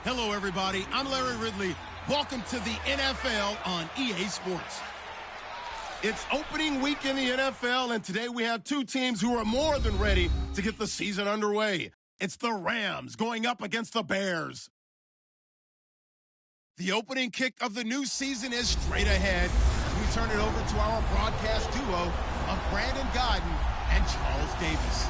Hello, everybody. I'm Larry Ridley. Welcome to the NFL on EA Sports. It's opening week in the NFL, and today we have two teams who are more than ready to get the season underway. It's the Rams going up against the Bears. The opening kick of the new season is straight ahead. We turn it over to our broadcast duo of Brandon Gaudin and Charles Davis.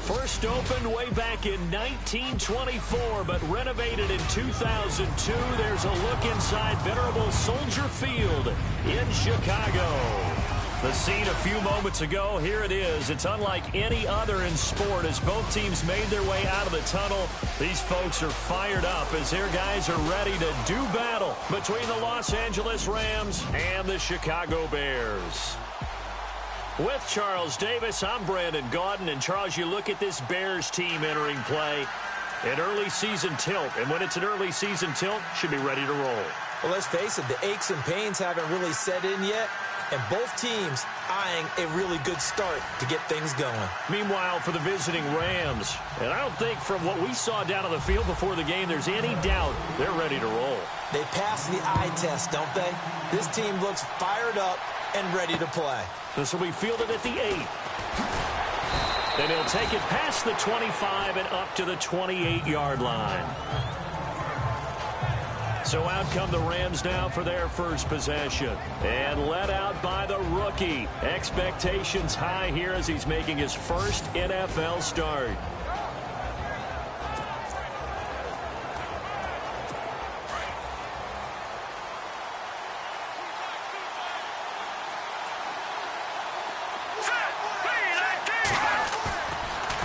First opened way back in 1924, but renovated in 2002. There's a look inside venerable Soldier Field in Chicago. The scene a few moments ago, here it is. It's unlike any other in sport as both teams made their way out of the tunnel. These folks are fired up as their guys are ready to do battle between the Los Angeles Rams and the Chicago Bears. With Charles Davis, I'm Brandon Gaudin. And Charles, you look at this Bears team entering play, an early season tilt. And when it's an early season tilt, should be ready to roll. Well, let's face it, the aches and pains haven't really set in yet. And both teams eyeing a really good start to get things going. Meanwhile, for the visiting Rams, and I don't think from what we saw down on the field before the game, there's any doubt they're ready to roll. They passed the eye test, don't they? This team looks fired up and ready to play. This will be fielded at the 8. Then he'll take it past the 25 and up to the 28-yard line. So out come the Rams now for their first possession. And led out by the rookie. Expectations high here as he's making his first NFL start.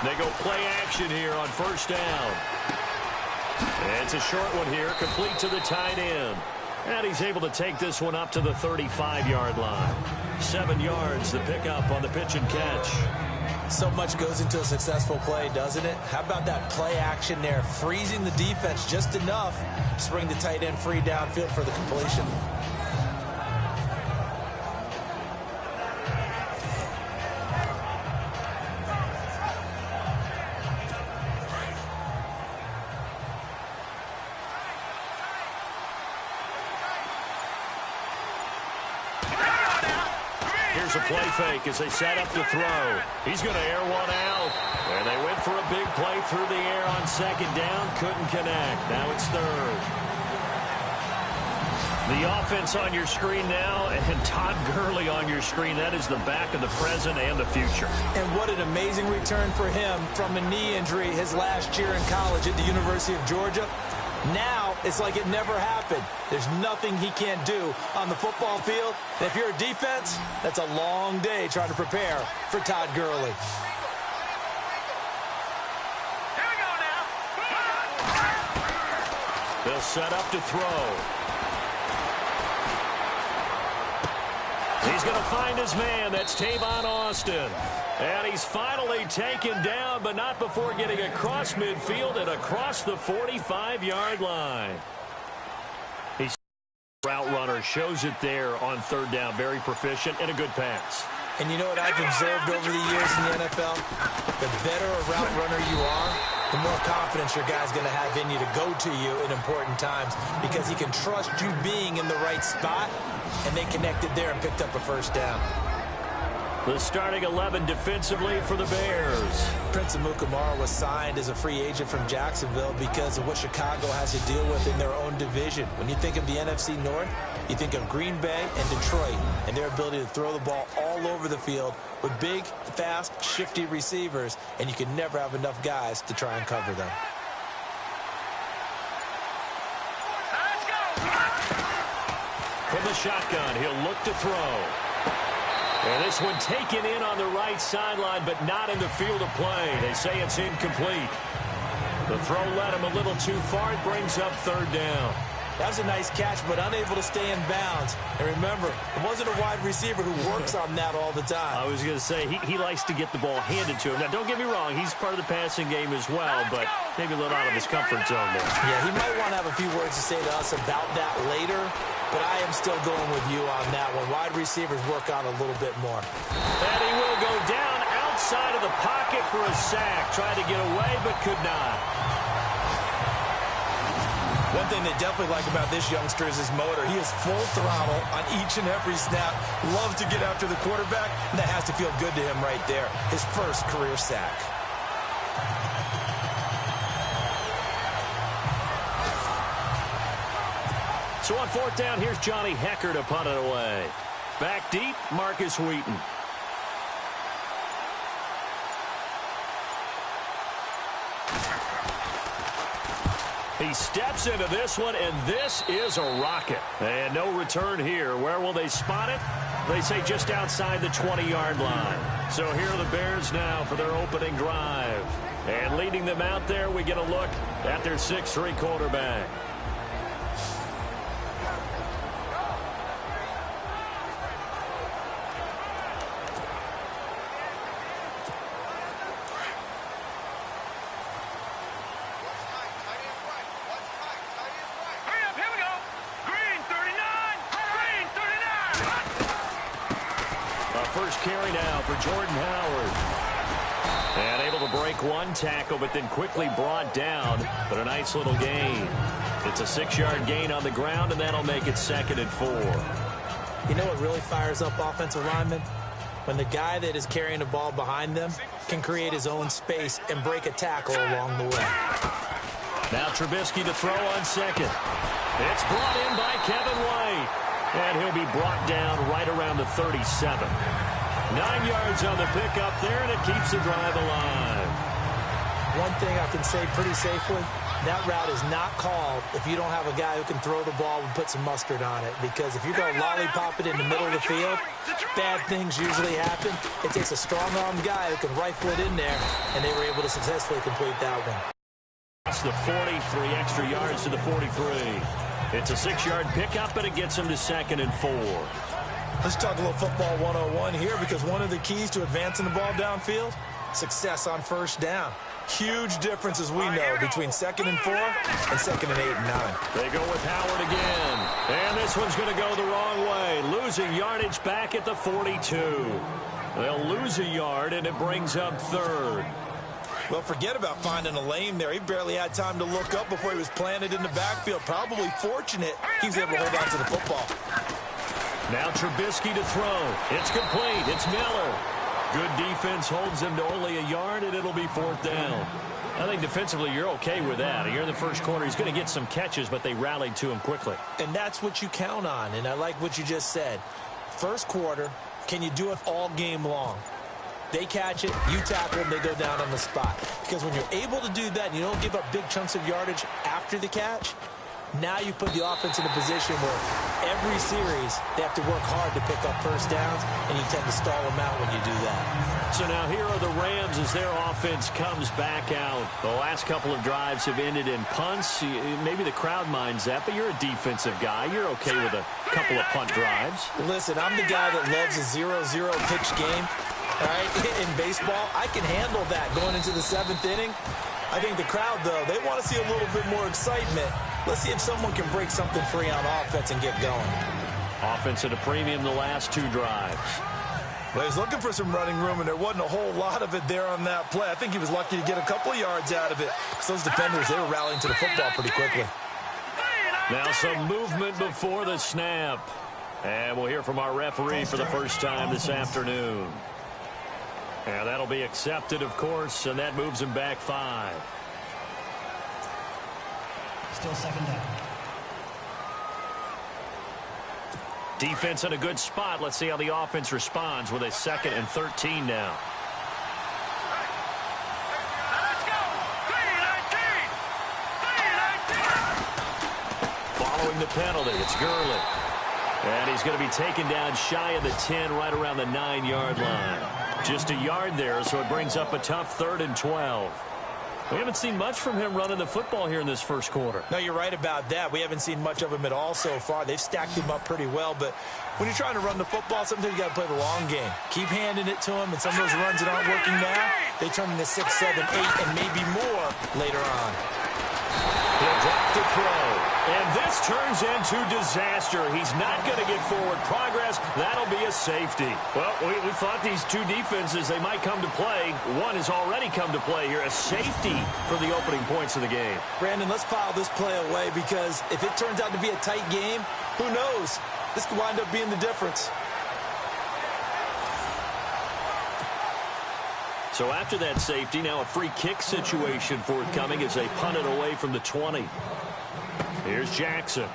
They go play action here on first down. And it's a short one here, complete to the tight end. And he's able to take this one up to the 35-yard line. 7 yards, the pickup on the pitch and catch. So much goes into a successful play, doesn't it? How about that play action there, freezing the defense just enough to bring the tight end free downfield for the completion. Here's a play fake as they set up to throw. He's going to air one out. And they went for a big play through the air on second down. Couldn't connect. Now it's third. The offense on your screen now, and Todd Gurley on your screen. That is the back of the present and the future. And what an amazing return for him from a knee injury his last year in college at the University of Georgia. Now, it's like it never happened. There's nothing he can't do on the football field. And if you're a defense, that's a long day trying to prepare for Todd Gurley. Here we go now. They'll set up to throw. He's going to find his man. That's Tavon Austin. And he's finally taken down, but not before getting across midfield and across the 45-yard line. He's route runner, shows it there on third down. Very proficient and a good pass. And you know what I've observed over the years in the NFL? The better a route runner you are, the more confidence your guy's going to have in you to go to you in important times because he can trust you being in the right spot, and they connected there and picked up a first down. The starting 11 defensively for the Bears. Prince Amukamara was signed as a free agent from Jacksonville because of what Chicago has to deal with in their own division. When you think of the NFC North, you think of Green Bay and Detroit and their ability to throw the ball all over the field with big, fast, shifty receivers, and you can never have enough guys to try and cover them. From the shotgun, he'll look to throw. And this one taken in on the right sideline, but not in the field of play. They say it's incomplete. The throw led him a little too far. It brings up third down. That was a nice catch, but unable to stay in bounds. And remember, it wasn't a wide receiver who works on that all the time. I was going to say, he likes to get the ball handed to him. Now, don't get me wrong. He's part of the passing game as well, but maybe a little out of his comfort zone there. Yeah, he might want to have a few words to say to us about that later, but I am still going with you on that one. Wide receivers work on a little bit more. And he will go down outside of the pocket for a sack. Tried to get away, but could not. One thing they definitely like about this youngster is his motor. He is full throttle on each and every snap. Loves to get after the quarterback, and that has to feel good to him right there. His first career sack. So on fourth down, here's Johnny Hekker to punt it away. Back deep, Marcus Wheaton. He steps into this one, and this is a rocket. And no return here. Where will they spot it? They say just outside the 20-yard line. So here are the Bears now for their opening drive. And leading them out there, we get a look at their 6'3" quarterback. Carry now for Jordan Howard. And able to break one tackle, but then quickly brought down. But a nice little gain. It's a 6-yard gain on the ground, and that'll make it 2nd and 4. You know what really fires up offensive linemen? When the guy that is carrying the ball behind them can create his own space and break a tackle along the way. Now Trubisky to throw on second. It's brought in by Kevin White. And he'll be brought down right around the 37. 9 yards on the pickup there, and it keeps the drive alive. One thing I can say pretty safely, that route is not called if you don't have a guy who can throw the ball and put some mustard on it. Because if you're going to lollipop it in the middle of the field, bad things usually happen. It takes a strong-armed guy who can rifle it in there, and they were able to successfully complete that one. That's the 43 extra yards to the 43. It's a 6-yard pickup, and it gets him to 2nd and 4. Let's talk a little football 101 here, because one of the keys to advancing the ball downfield, success on first down. Huge difference, as we know, between 2nd and 4 and 2nd and 8 and 9. They go with Howard again. And this one's going to go the wrong way. Losing yardage back at the 42. They'll lose a yard, and it brings up 3rd. Well, forget about finding a lane there. He barely had time to look up before he was planted in the backfield. Probably fortunate he was able to hold on to the football. Now Trubisky to throw. It's complete. It's Miller. Good defense holds him to only a yard, and it'll be 4th down. I think defensively you're okay with that. You're in the first quarter. He's going to get some catches, but they rallied to him quickly. And that's what you count on, and I like what you just said. First quarter, can you do it all game long? They catch it, you tackle them, they go down on the spot. Because when you're able to do that and you don't give up big chunks of yardage after the catch, now you put the offense in a position where every series they have to work hard to pick up first downs, and you tend to stall them out when you do that. So now here are the Rams as their offense comes back out. The last couple of drives have ended in punts. Maybe the crowd minds that, but you're a defensive guy. You're okay with a couple of punt drives. Listen, I'm the guy that loves a 0-0 pitch game. All right, in baseball, I can handle that going into the 7th inning. I think the crowd, though, they want to see a little bit more excitement. Let's see if someone can break something free on offense and get going. Offense at a premium the last 2 drives. Well, he's looking for some running room, and there wasn't a whole lot of it there on that play. I think he was lucky to get a couple of yards out of it, because those defenders, they were rallying to the football pretty quickly. Now some movement before the snap. And we'll hear from our referee for the first time this afternoon. And that'll be accepted, of course, and that moves him back 5. Still 2nd down. Defense in a good spot. Let's see how the offense responds with a 2nd and 13 now. Let's go! 3-19! Following the penalty, it's Gurley. And he's going to be taken down shy of the 10, right around the 9-yard line. Just a yard there, so it brings up a tough 3rd and 12. We haven't seen much from him running the football here in this first quarter. No, you're right about that. We haven't seen much of him at all so far. They've stacked him up pretty well, but when you're trying to run the football, sometimes you got to play the long game. Keep handing it to him, and some of those runs that aren't working now, they turn into 6, 7, 8, and maybe more later on. He'll drop to throw. And this turns into disaster. He's not going to get forward progress. That'll be a safety. Well, we thought these two defenses, they might come to play. One has already come to play here. A safety for the opening points of the game. Brandon, let's file this play away because if it turns out to be a tight game, who knows? This could wind up being the difference. So after that safety, now a free kick situation forthcoming as they punt it away from the 20. Here's Jackson.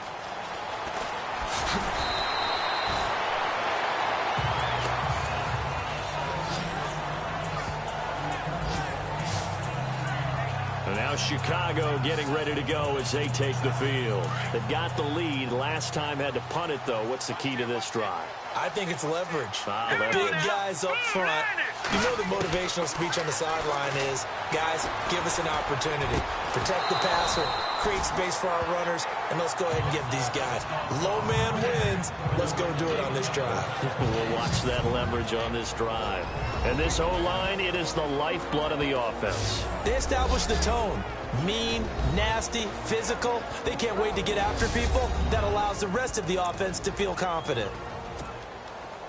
And now Chicago getting ready to go as they take the field. They've got the lead. Last time had to punt it, though. What's the key to this drive? I think it's leverage. Leverage. Big guys up front. You know the motivational speech on the sideline is, guys, give us an opportunity. Protect the passer, create space for our runners, and let's go ahead and get these guys. Low man wins. Let's go do it on this drive. We'll watch that leverage on this drive. And this O-line, it is the lifeblood of the offense. They establish the tone. Mean, nasty, physical. They can't wait to get after people. That allows the rest of the offense to feel confident.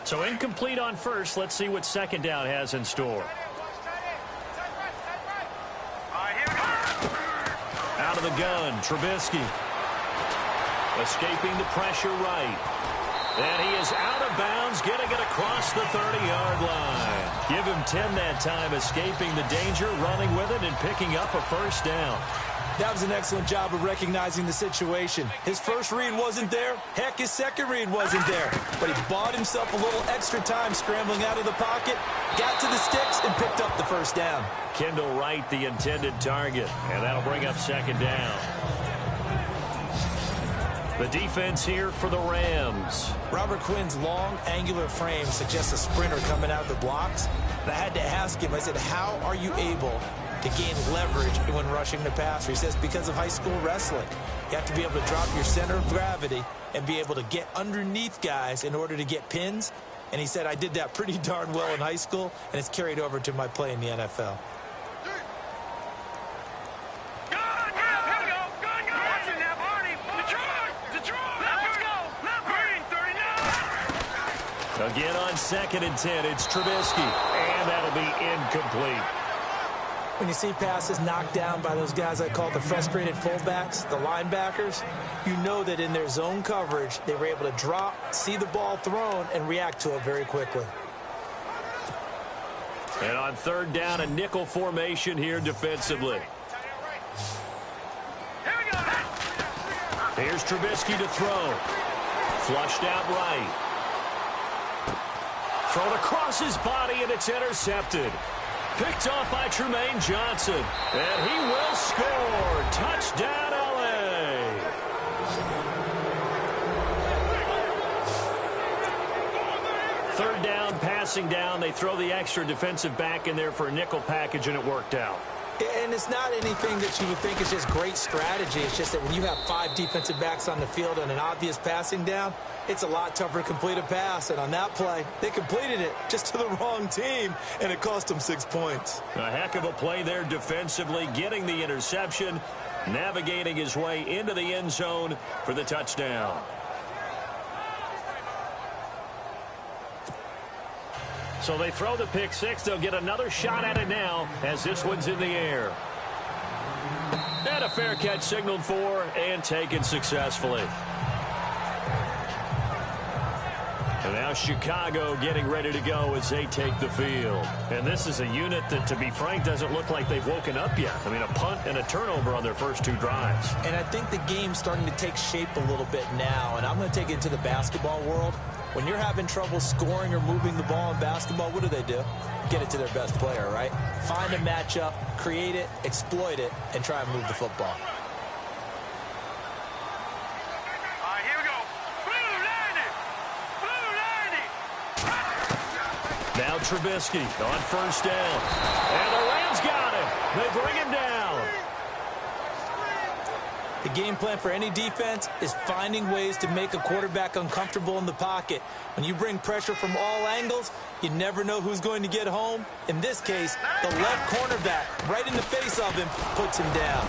So incomplete on first. Let's see what second down has in store. Out of the gun, Trubisky. Escaping the pressure right. And he is out of bounds, getting it across the 30-yard line. Give him 10 that time, escaping the danger, running with it, and picking up a first down. That was an excellent job of recognizing the situation. His first read wasn't there. Heck, his second read wasn't there. But he bought himself a little extra time scrambling out of the pocket, got to the sticks, and picked up the first down. Kendall Wright, the intended target, and that'll bring up second down. The defense here for the Rams. Robert Quinn's long, angular frame suggests a sprinter coming out of the blocks. And I had to ask him, I said, how are you able to gain leverage when rushing the passer? He says, because of high school wrestling. You have to be able to drop your center of gravity and be able to get underneath guys in order to get pins. And he said, I did that pretty darn well in high school, and it's carried over to my play in the NFL. Again on 2nd and 10, it's Trubisky, and that'll be incomplete. When you see passes knocked down by those guys I call the frustrated fullbacks, the linebackers, you know that in their zone coverage, they were able to drop, see the ball thrown, and react to it very quickly. And on 3rd down, a nickel formation here defensively. Here's Trubisky to throw. Flushed out right. Thrown across his body, and it's intercepted. Picked off by Trumaine Johnson. And he will score. Touchdown, LA. Third down, passing down. They throw the extra defensive back in there for a nickel package, and it worked out. And it's not anything that you would think is just great strategy. It's just that when you have 5 defensive backs on the field and an obvious passing down, it's a lot tougher to complete a pass. And on that play, they completed it just to the wrong team, and it cost them 6 points. A heck of a play there defensively, getting the interception, navigating his way into the end zone for the touchdown. So they throw the pick six. They'll get another shot at it now as this one's in the air. And a fair catch signaled for and taken successfully. And now Chicago getting ready to go as they take the field. And this is a unit that, to be frank, doesn't look like they've woken up yet. I mean, a punt and a turnover on their first 2 drives. And I think the game's starting to take shape a little bit now. And I'm going to take it into the basketball world. When you're having trouble scoring or moving the ball in basketball, what do? Get it to their best player, right? Find a matchup, create it, exploit it, and try and move the football. All right, here we go. Blue 90. Now Trubisky on first down. And the Rams got him. They bring him down. The game plan for any defense is finding ways to make a quarterback uncomfortable in the pocket. When you bring pressure from all angles, you never know who's going to get home. In this case, the left cornerback, right in the face of him, puts him down.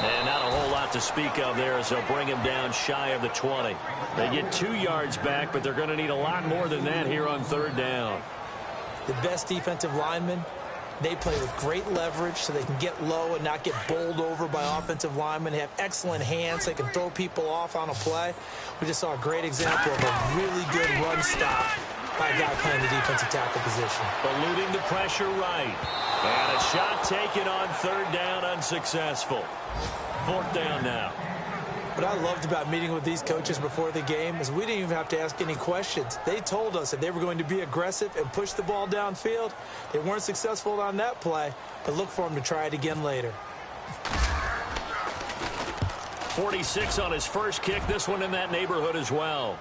And not a whole lot to speak of there as they'll bring him down shy of the 20. They get 2 yards back, but they're going to need a lot more than that here on 3rd down. The best defensive linemen, they play with great leverage so they can get low and not get bowled over by offensive linemen. They have excellent hands. They can throw people off on a play. We just saw a great example of a really good run stop by a guy playing the defensive tackle position. Eluding the pressure right. And a shot taken on 3rd down, unsuccessful. 4th down now. What I loved about meeting with these coaches before the game is we didn't even have to ask any questions. They told us that they were going to be aggressive and push the ball downfield. They weren't successful on that play, but look for them to try it again later. 46 on his first kick. This one in that neighborhood as well.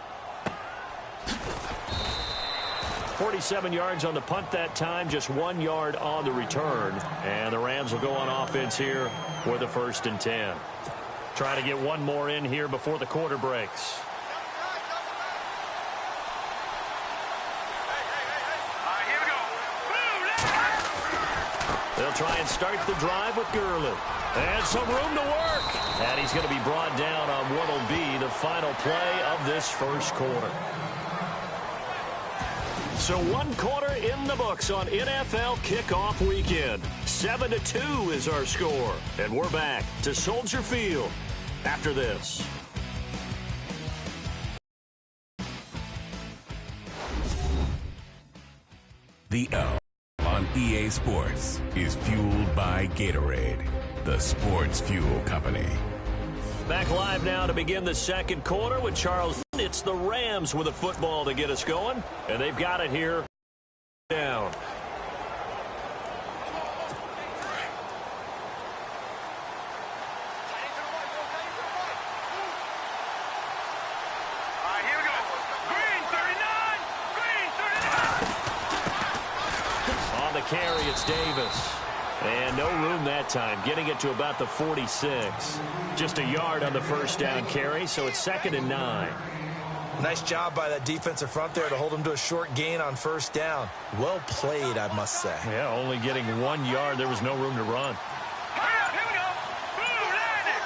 47 yards on the punt that time, just 1 yard on the return. And the Rams will go on offense here for the 1st and 10. Try to get one more in here before the quarter breaks. Here we go. They'll try and start the drive with Gurley. And some room to work. And he's going to be brought down on what will be the final play of this 1st quarter. So 1 quarter in the books on NFL kickoff weekend. 7-2 is our score. And we're back to Soldier Field after this. The L on EA Sports is fueled by Gatorade, the sports fuel company. Back live now to begin the 2nd quarter with Charles. It's the Rams with a football to get us going, and they've got it here down. Here we go. Green 39. Green 39. On the carry, it's Davis. And no room that time, getting it to about the 46. Just a yard on the 1st down carry, so it's 2nd and 9. Nice job by that defensive front there to hold him to a short gain on 1st down. Well played, I must say. Yeah, only getting 1 yard. There was no room to run. Here we go. Blue landed.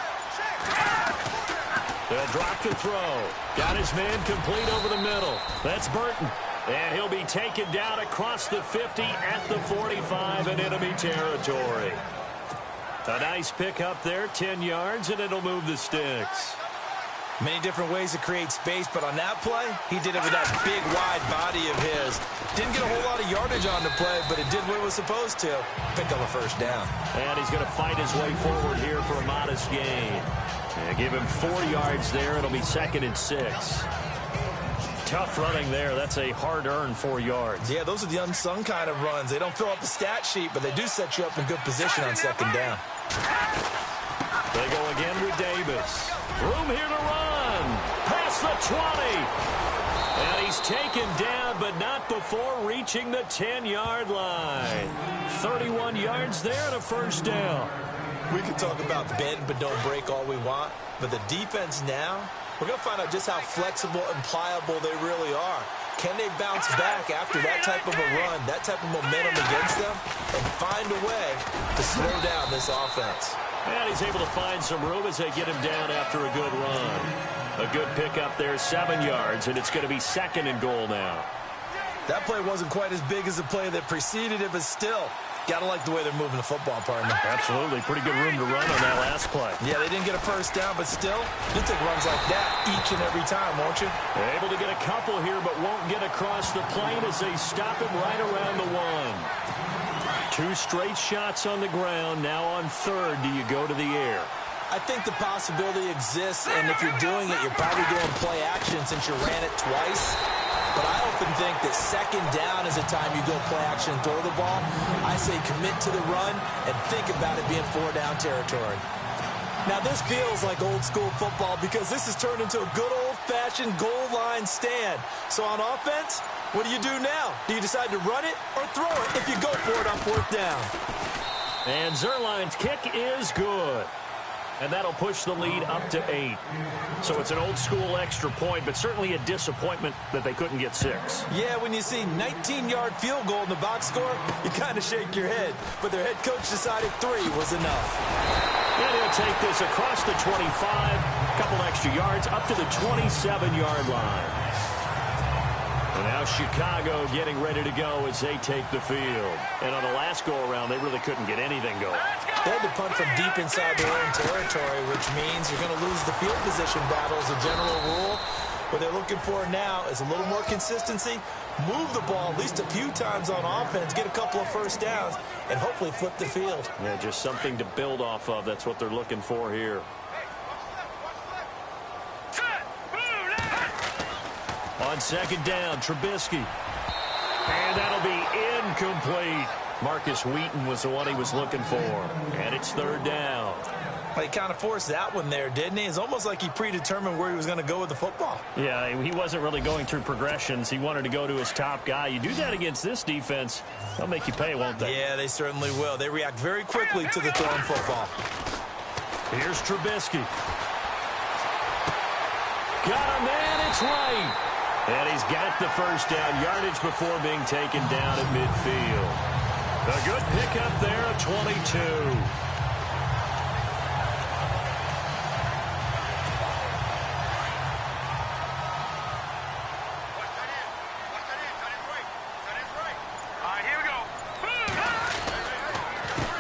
They'll drop to throw. Got his man complete over the middle. That's Burton. And he'll be taken down across the 50 at the 45 in enemy territory. A nice pick up there, 10 yards, and it'll move the sticks. Many different ways to create space, but on that play, he did it with that big, wide body of his. Didn't get a whole lot of yardage on the play, but it did what it was supposed to. Pick up a 1st down. And he's going to fight his way forward here for a modest gain. And give him 4 yards there. It'll be 2nd and 6. Tough running there. That's a hard-earned 4 yards. Yeah, those are the unsung kind of runs. They don't fill up the stat sheet, but they do set you up in good position on 2nd down. They go again with Davis. Room here to run. Past the 20. And he's taken down, but not before reaching the 10-yard line. 31 yards there and a 1st down. We can talk about bend but don't break all we want, but the defense now, we're going to find out just how flexible and pliable they really are. Can they bounce back after that type of a run, that type of momentum against them, and find a way to slow down this offense? And he's able to find some room as they get him down after a good run. A good pickup there, 7 yards, and it's going to be 2nd and goal now. That play wasn't quite as big as the play that preceded it, but still, got to like the way they're moving the football, partner. Absolutely. Pretty good room to run on that last play. Yeah, they didn't get a 1st down, but still, you'll take runs like that each and every time, won't you? Able to get a couple here, but won't get across the plane as they stop him right around the 1. 2 straight shots on the ground. Now on 3rd, do you go to the air? I think the possibility exists, and if you're doing it, you're probably doing play action since you ran it twice. But I often think that 2nd down is a time you go play action and throw the ball. I say commit to the run and think about it being 4-down territory. Now, this feels like old-school football because this has turned into a good old-fashioned goal line stand. So on offense, what do you do now? Do you decide to run it or throw it if you go for it on 4th down? And Zuerlein's kick is good. And that'll push the lead up to 8. So it's an old-school extra point, but certainly a disappointment that they couldn't get 6. Yeah, when you see 19-yard field goal in the box score, you kind of shake your head. But their head coach decided 3 was enough. And he'll take this across the 25, a couple extra yards, up to the 27-yard line. And now Chicago getting ready to go as they take the field. And on the last go-around, they really couldn't get anything going. They had to punt from deep inside their own territory, which means you're going to lose the field position battle as a general rule. What they're looking for now is a little more consistency, move the ball at least a few times on offense, get a couple of first downs, and hopefully flip the field. Yeah, just something to build off of. That's what they're looking for here. On second down, Trubisky. And that'll be incomplete. Marcus Wheaton was the one he was looking for. And it's third down. He kind of forced that one there, didn't he? It's almost like he predetermined where he was going to go with the football. Yeah, he wasn't really going through progressions. He wanted to go to his top guy. You do that against this defense, they'll make you pay, won't they? Yeah, they certainly will. They react very quickly to the thrown football. Here's Trubisky. Got him, and it's right. And he's got the first down yardage before being taken down at midfield. A good pickup there at 22.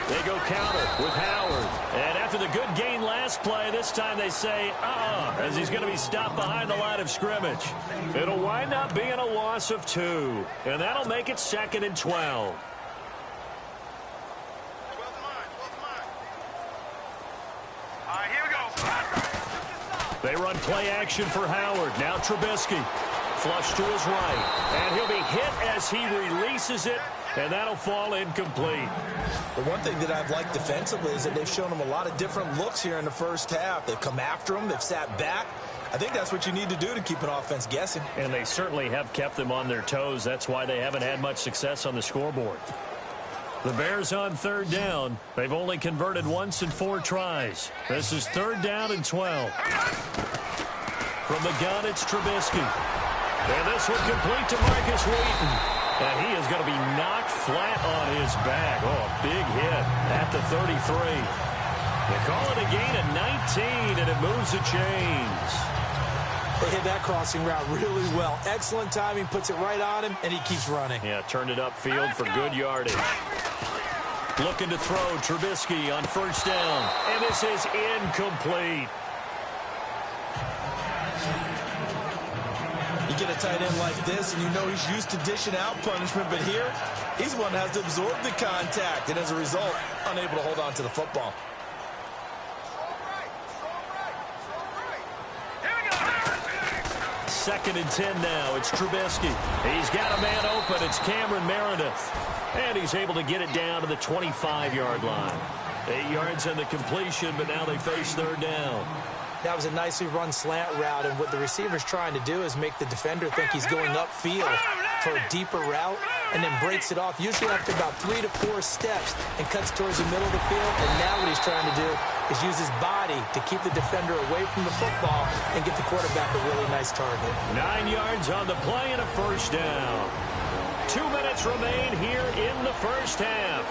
They go counter with Howard. And after the good gain last play, this time they say, as he's going to be stopped behind the line of scrimmage. It'll wind up being a loss of 2. And that'll make it 2nd and 12. They run play action for Howard. Now Trubisky. Flush to his right. And he'll be hit as he releases it. And that'll fall incomplete. The one thing that I've liked defensively is that they've shown him a lot of different looks here in the first half. They've come after him. They've sat back. I think that's what you need to do to keep an offense guessing. And they certainly have kept them on their toes. That's why they haven't had much success on the scoreboard. The Bears on third down. They've only converted once in 4 tries. This is third down and 12. From the gun, it's Trubisky. And this one complete to Marcus Wheaton. And he is going to be knocked flat on his back. Oh, a big hit at the 33. They call it a gain of 19, and it moves the chains. They hit that crossing route really well. Excellent timing, puts it right on him, and he keeps running. Yeah, turned it upfield for good yardage. Looking to throw, Trubisky on first down. And this is incomplete. You get a tight end like this, and you know he's used to dishing out punishment, but here, he's the one that has to absorb the contact, and as a result, unable to hold on to the football. Second and 10 now. It's Trubisky. He's got a man open. It's Cameron Meredith. And he's able to get it down to the 25-yard line. 8 yards on the completion, but now they face third down. That was a nicely run slant route, and what the receiver's trying to do is make the defender think he's going upfield for a deeper route, and then breaks it off, usually after about 3 to 4 steps, and cuts towards the middle of the field. And now what he's trying to do is use his body to keep the defender away from the football and get the quarterback a really nice target. 9 yards on the play and a first down. 2 minutes remain here in the first half.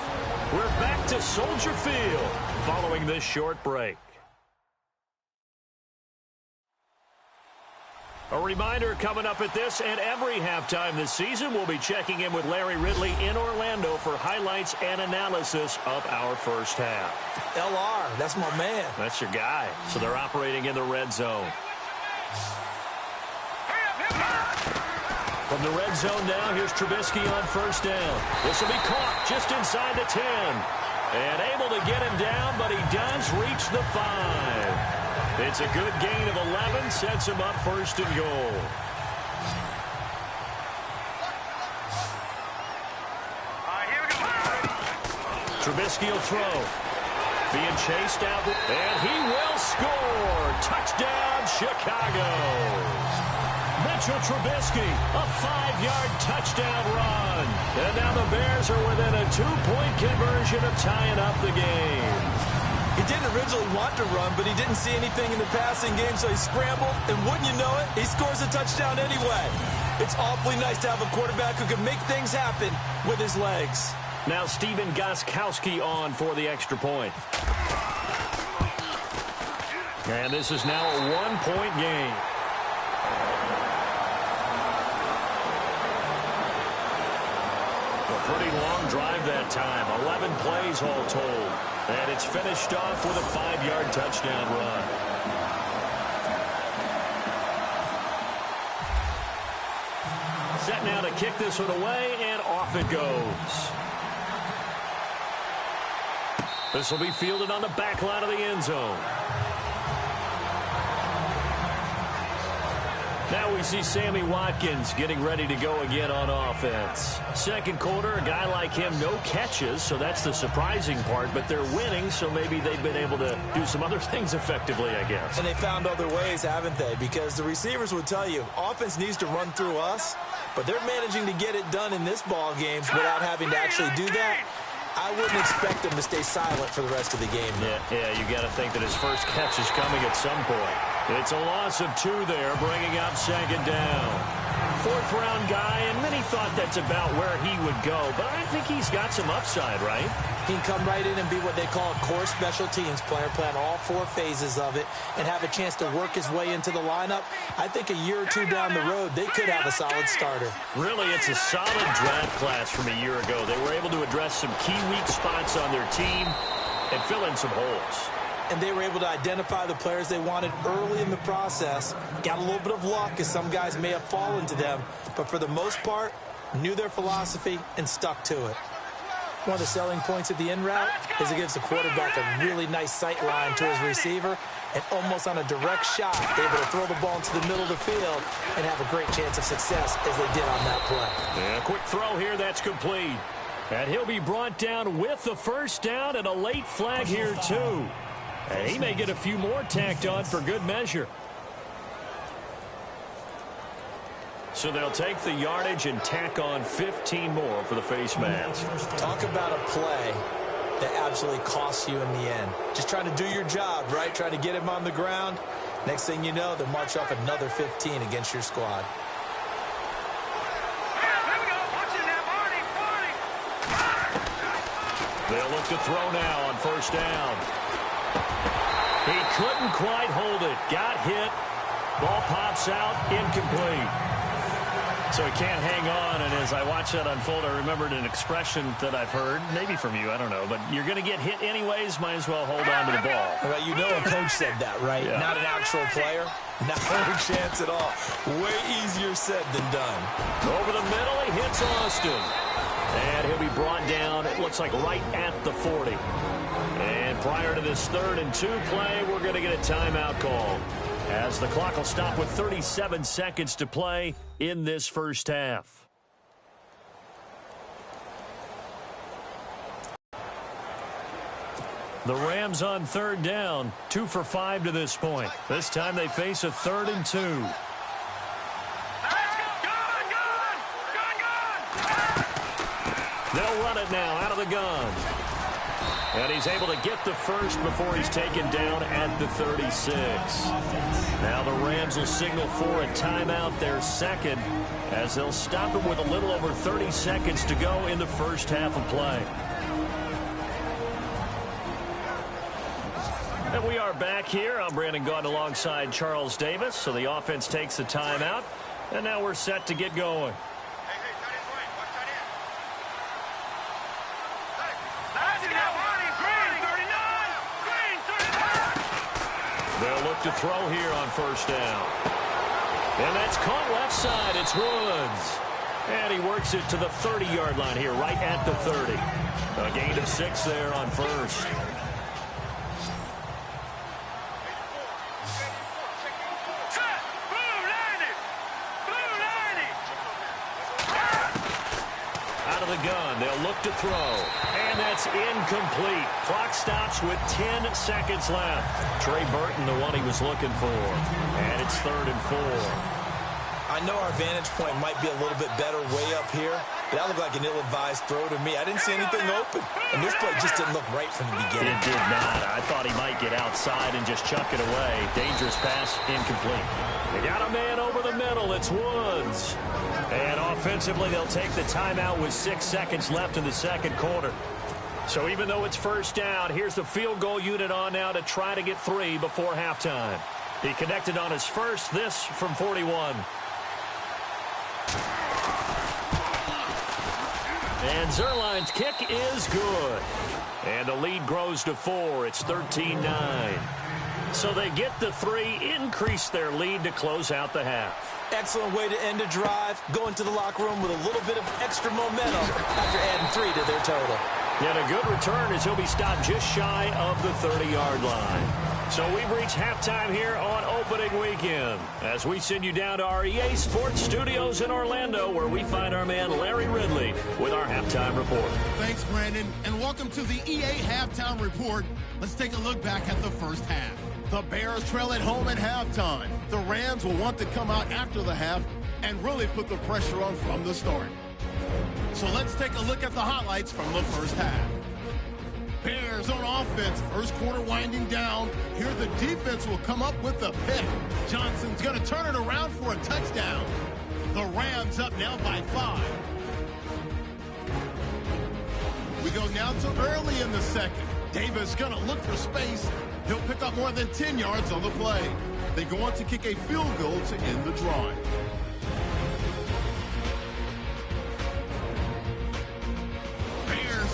We're back to Soldier Field following this short break. A reminder coming up at this and every halftime this season, we'll be checking in with Larry Ridley in Orlando for highlights and analysis of our first half. LR, that's my man. That's your guy. So they're operating in the red zone. From the red zone now, here's Trubisky on first down. This will be caught just inside the 10. And able to get him down, but he does reach the 5. It's a good gain of 11, sets him up first and goal. Trubisky will throw. Being chased out, and he will score. Touchdown, Chicago. Mitchell Trubisky, a 5-yard touchdown run. And now the Bears are within a 2-point conversion of tying up the game. He didn't originally want to run, but he didn't see anything in the passing game, so he scrambled, and wouldn't you know it, he scores a touchdown anyway. It's awfully nice to have a quarterback who can make things happen with his legs. Now Stephen Gostkowski on for the extra point. And this is now a one-point game. A pretty long drive that time. 11 plays all told. And it's finished off with a 5-yard touchdown run. Set now to kick this one away, and off it goes. This will be fielded on the back line of the end zone. Now we see Sammy Watkins getting ready to go again on offense. Second quarter, a guy like him, no catches, so that's the surprising part. But they're winning, so maybe they've been able to do some other things effectively, I guess. And they found other ways, haven't they? Because the receivers would tell you, offense needs to run through us, but they're managing to get it done in this ball game without having to actually do that. I wouldn't expect him to stay silent for the rest of the game. Yeah, you got to think that his first catch is coming at some point. It's a loss of 2 there, bringing up second down. Fourth-round guy, and many thought that's about where he would go, but I think he's got some upside, right? He can come right in and be what they call a core special teams player, playing all 4 phases of it, and have a chance to work his way into the lineup. I think a year or 2 down the road, they could have a solid starter. Really, it's a solid draft class from a year ago. They were able to address some key weak spots on their team and fill in some holes. And they were able to identify the players they wanted early in the process. Got a little bit of luck, as some guys may have fallen to them, but for the most part, knew their philosophy and stuck to it. One of the selling points of the in route is it gives the quarterback a really nice sight line to his receiver, and almost on a direct shot, able to throw the ball into the middle of the field and have a great chance of success as they did on that play. Yeah, quick throw here, that's complete. And he'll be brought down with the first down, and a late flag here too. And he may get a few more tacked on for good measure. So they'll take the yardage and tack on 15 more for the face mask. Talk about a play that absolutely costs you in the end. Just trying to do your job, right? Trying to get him on the ground. Next thing you know, they'll march off another 15 against your squad. They'll look to throw now on first down. He couldn't quite hold it. Got hit. Ball pops out. Incomplete. So he can't hang on, and as I watch that unfold, I remembered an expression that I've heard, maybe from you, I don't know, but you're going to get hit anyways, might as well hold on to the ball. Well, you know a coach said that, right? Yeah. Not an actual player. Not a chance at all. Way easier said than done. Over the middle, he hits Austin. And he'll be brought down, it looks like right at the 40. And prior to this 3rd and 2 play, we're going to get a timeout call, as the clock will stop with 37 seconds to play in this first half. The Rams on 3rd down, 2 for 5 to this point. This time they face a 3rd and 2. They'll run it now out of the gun. And he's able to get the first before he's taken down at the 36. Now the Rams will signal for a timeout, their second, as they'll stop him with a little over 30 seconds to go in the first half of play. And we are back here. I'm Brandon Gaudin alongside Charles Davis. So the offense takes a timeout, and now we're set to get going. They'll look to throw here on first down. And that's caught left side. It's Woods. And he works it to the 30-yard line here, right at the 30. A gain of 6 there on first. Out of the gun, they'll look to throw. And that's incomplete. Clock stops with 10 seconds left. Trey Burton, the one he was looking for. And it's 3rd and 4. I know our vantage point might be a little bit better way up here, but that looked like an ill-advised throw to me. I didn't see anything open, and this play just didn't look right from the beginning. It did not. I thought he might get outside and just chuck it away. Dangerous pass, incomplete. They got a man over the middle. It's Woods. And offensively, they'll take the timeout with 6 seconds left in the second quarter. So even though it's first down, here's the field goal unit on now to try to get 3 before halftime. He connected on his first, this from 41. And Zuerlein's kick is good. And the lead grows to 4. It's 13-9. So they get the 3, increase their lead to close out the half. Excellent way to end a drive. Go into the locker room with a little bit of extra momentum after adding 3 to their total. And a good return as he'll be stopped just shy of the 30-yard line. So we've reached halftime here on opening weekend as we send you down to our EA Sports Studios in Orlando, where we find our man Larry Ridley with our halftime report. Thanks, Brandon, and welcome to the EA Halftime Report. Let's take a look back at the first half. The Bears trail at home at halftime. The Rams will want to come out after the half and really put the pressure on from the start. So let's take a look at the highlights from the first half. Bears on offense, first quarter winding down. Here the defense will come up with a pick. Johnson's going to turn it around for a touchdown. The Rams up now by 5. We go now to early in the second. Davis going to look for space. He'll pick up more than 10 yards on the play. They go on to kick a field goal to end the drive.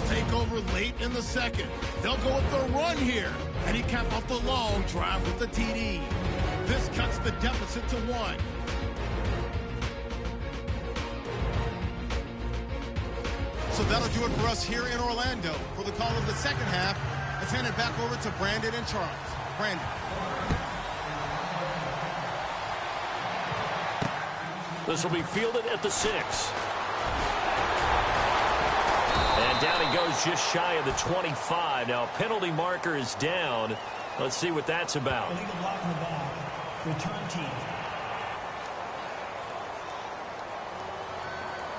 Take over late in the second. They'll go with the run here. And he capped off the long drive with the TD. This cuts the deficit to 1. So that'll do it for us here in Orlando. For the call of the second half, let's hand it back over to Brandon and Charles. Brandon. This will be fielded at the 6. And down he goes just shy of the 25. Now, penalty marker is down. Let's see what that's about. Illegal block in the back. Return team.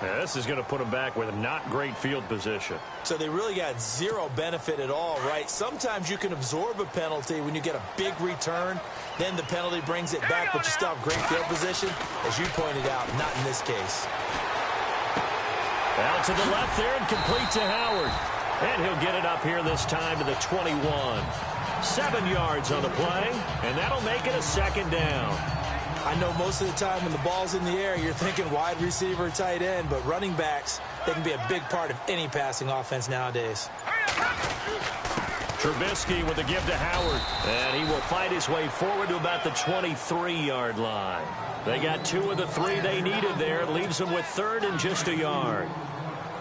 Now, this is going to put him back with not great field position. So they really got zero benefit at all, right? Sometimes you can absorb a penalty when you get a big return. Then the penalty brings it back, but you still have great field position. As you pointed out, not in this case. Out to the left there and complete to Howard. And he'll get it up here this time to the 21. 7 yards on the play, and that'll make it a second down. I know most of the time when the ball's in the air, you're thinking wide receiver, tight end, but running backs, they can be a big part of any passing offense nowadays. Trubisky with a give to Howard, and he will fight his way forward to about the 23-yard line. They got 2 of the 3 they needed there. Leaves them with 3rd and just a yard.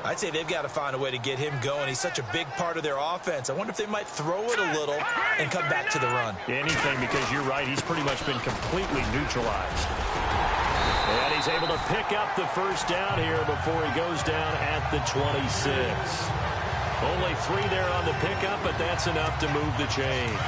I'd say they've got to find a way to get him going. He's such a big part of their offense. I wonder if they might throw it a little and come back to the run. Anything, because you're right. He's pretty much been completely neutralized. And he's able to pick up the first down here before he goes down at the 26. Only 3 there on the pickup, but that's enough to move the chains.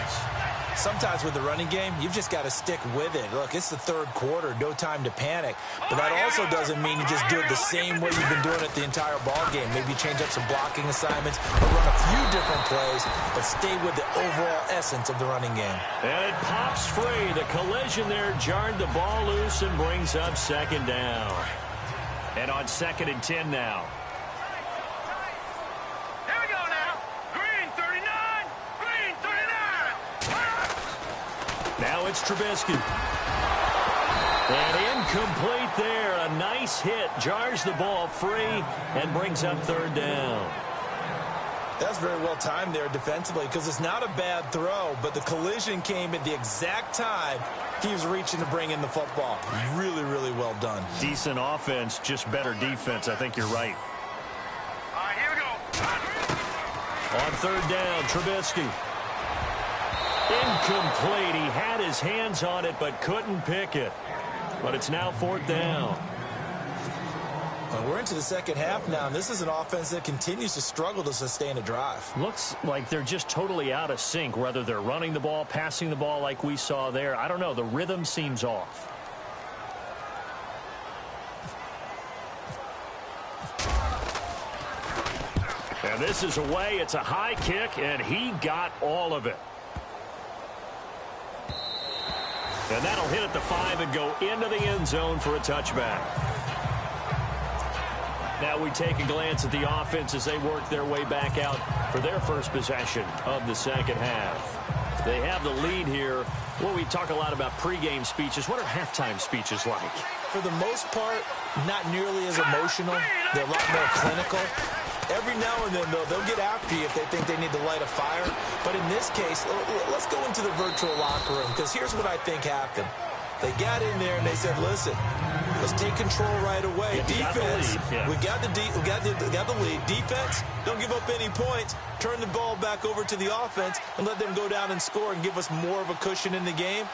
Sometimes with the running game, you've just got to stick with it. Look, it's the 3rd quarter, no time to panic. But that also doesn't mean you just do it the same way you've been doing it the entire ball game. Maybe change up some blocking assignments or run a few different plays, but stay with the overall essence of the running game. And it pops free. The collision there jarred the ball loose and brings up second down. And on 2nd and 10 now. Now it's Trubisky. And incomplete there. A nice hit. Jars the ball free and brings up 3rd down. That's very well timed there defensively because it's not a bad throw, but the collision came at the exact time he was reaching to bring in the football. Really, really well done. Decent offense, just better defense. I think you're right. All right, here we go. On 3rd down, Trubisky. Incomplete. He had his hands on it but couldn't pick it. But it's now 4th down. Well, we're into the second half now, and this is an offense that continues to struggle to sustain a drive. Looks like they're just totally out of sync, whether they're running the ball, passing the ball like we saw there. I don't know. The rhythm seems off. And this is away. It's a high kick, and he got all of it. And that'll hit at the 5 and go into the end zone for a touchback. Now we take a glance at the offense as they work their way back out for their first possession of the second half. They have the lead here. Well, we talk a lot about pregame speeches. What are halftime speeches like? For the most part, not nearly as emotional. They're a lot more clinical. Every now and then, though, they'll get after you if they think they need to light a fire. But in this case, let's go into the virtual locker room, because here's what I think happened. They got in there and they said, listen, let's take control right away. Defense, we got the lead. Defense, don't give up any points. Turn the ball back over to the offense and let them go down and score and give us more of a cushion in the game.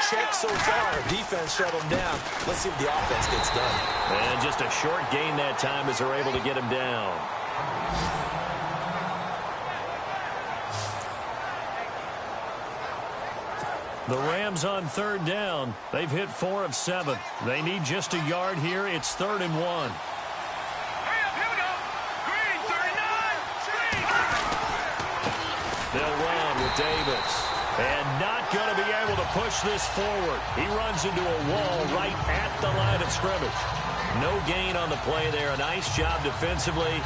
Check so far. Defense shut them down. Let's see if the offense gets done. And just a short gain that time as they're able to get him down. The Rams on third down. They've hit 4 of 7. They need just a yard here. It's 3rd and 1. Hurry up, here we go. Green, 39. They'll run with Davis. And not going to be able to push this forward. He runs into a wall right at the line of scrimmage. No gain on the play there. A nice job defensively.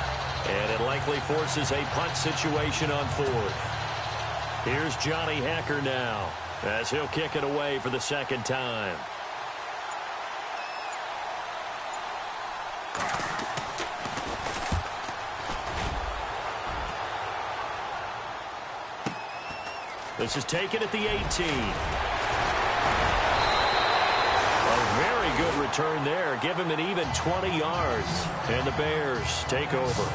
And it likely forces a punt situation on 4th. Here's Johnny Hekker now, as he'll kick it away for the second time. This is taken at the 18. A very good return there. Give him an even 20 yards. And the Bears take over.